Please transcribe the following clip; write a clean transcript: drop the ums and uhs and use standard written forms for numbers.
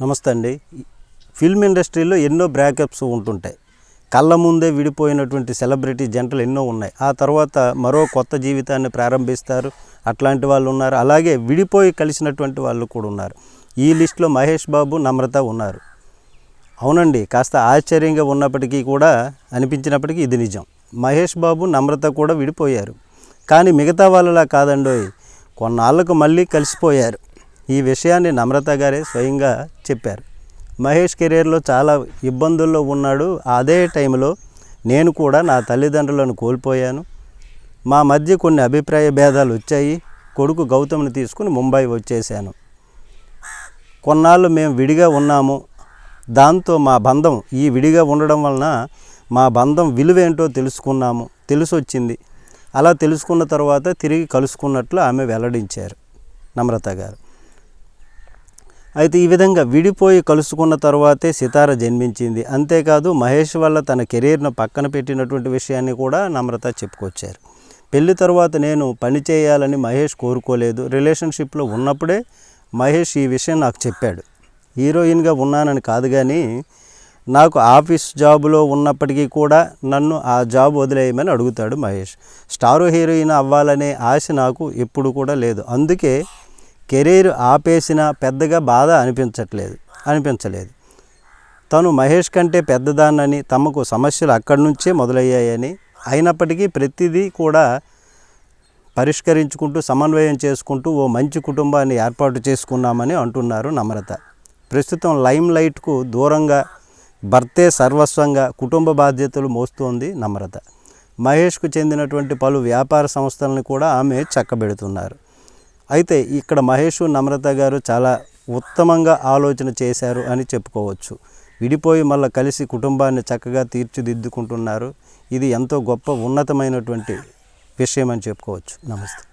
నమస్తే అండి. ఫిల్మ్ ఇండస్ట్రీలో ఎన్నో బ్రేకప్స్ ఉంటుంటాయి. కళ్ళ ముందే విడిపోయినటువంటి సెలబ్రిటీ జంటలు ఎన్నో ఉన్నాయి. ఆ తర్వాత మరో కొత్త జీవితాన్ని ప్రారంభిస్తారు. అట్లాంటి వాళ్ళు ఉన్నారు. అలాగే విడిపోయి కలిసినటువంటి వాళ్ళు కూడా ఉన్నారు. ఈ లిస్టులో మహేష్ బాబు, నమ్రత ఉన్నారు. అవునండి, కాస్త ఆశ్చర్యంగా ఉన్నప్పటికీ కూడా అనిపించినప్పటికీ ఇది నిజం. మహేష్ బాబు, నమ్రత కూడా విడిపోయారు. కానీ మిగతా వాళ్ళలా కాదండోయ్, కొన్నాళ్లకు మళ్ళీ కలిసిపోయారు. ఈ విషయాన్ని నమ్రత గారే స్వయంగా చెప్పారు. మహేష్ కెరీర్లో చాలా ఇబ్బందుల్లో ఉన్నాడు. అదే టైంలో నేను కూడా నా తల్లిదండ్రులను కోల్పోయాను. మా మధ్య కొన్ని అభిప్రాయ భేదాలు వచ్చాయి. కొడుకు గౌతమ్ని తీసుకుని ముంబై వచ్చేసాను. కొన్నాళ్ళు మేము విడిగా ఉన్నాము. దాంతో మా బంధం, ఈ విడిగా ఉండడం వలన మా బంధం విలువేంటో తెలిసొచ్చింది. అలా తెలుసుకున్న తర్వాత తిరిగి కలుసుకున్నట్లు ఆమె వెల్లడించారు నమ్రత గారు. అయితే ఈ విధంగా విడిపోయి కలుసుకున్న తర్వాతే సితార జన్మించింది. అంతేకాదు మహేష్ వల్ల తన కెరీర్ను పక్కన పెట్టినటువంటి విషయాన్ని కూడా నమ్రత చెప్పుకొచ్చారు. పెళ్లి తర్వాత నేను పని చేయాలని మహేష్ కోరుకోలేదు. రిలేషన్షిప్లో ఉన్నప్పుడే మహేష్ ఈ విషయం నాకు చెప్పాడు. హీరోయిన్గా ఉన్నానని కాదు, కానీ నాకు ఆఫీస్ జాబులో ఉన్నప్పటికీ కూడా నన్ను ఆ జాబ్ వదిలేయమని అడుగుతాడు మహేష్. స్టార్ హీరోయిన్ అవ్వాలనే ఆశ నాకు ఎప్పుడు కూడా లేదు. అందుకే కెరీర్ ఆపేసినా పెద్దగా బాధ అనిపించలేదు. తను మహేష్ కంటే పెద్దదాన్నని, తమకు సమస్యలు అక్కడి నుంచే మొదలయ్యాయని, అయినప్పటికీ ప్రతిదీ కూడా పరిష్కరించుకుంటూ సమన్వయం చేసుకుంటూ ఓ మంచి కుటుంబాన్ని ఏర్పాటు చేసుకున్నామని అంటున్నారు నమ్రత. ప్రస్తుతం లైమ్ లైట్కు దూరంగా భర్తే సర్వస్వంగా కుటుంబ బాధ్యతలు మోస్తోంది నమ్రత. మహేష్కు చెందినటువంటి పలు వ్యాపార సంస్థలను కూడా ఆమె చక్కబెడుతున్నారు. అయితే ఇక్కడ మహేష్, నమ్రత గారు చాలా ఉత్తమంగా ఆలోచన చేశారు అని చెప్పుకోవచ్చు. విడిపోయి మళ్ళీ కలిసి కుటుంబాన్ని చక్కగా తీర్చిదిద్దుకుంటున్నారు. ఇది ఎంతో గొప్ప ఉన్నతమైనటువంటి విషయం అని చెప్పుకోవచ్చు. నమస్తే.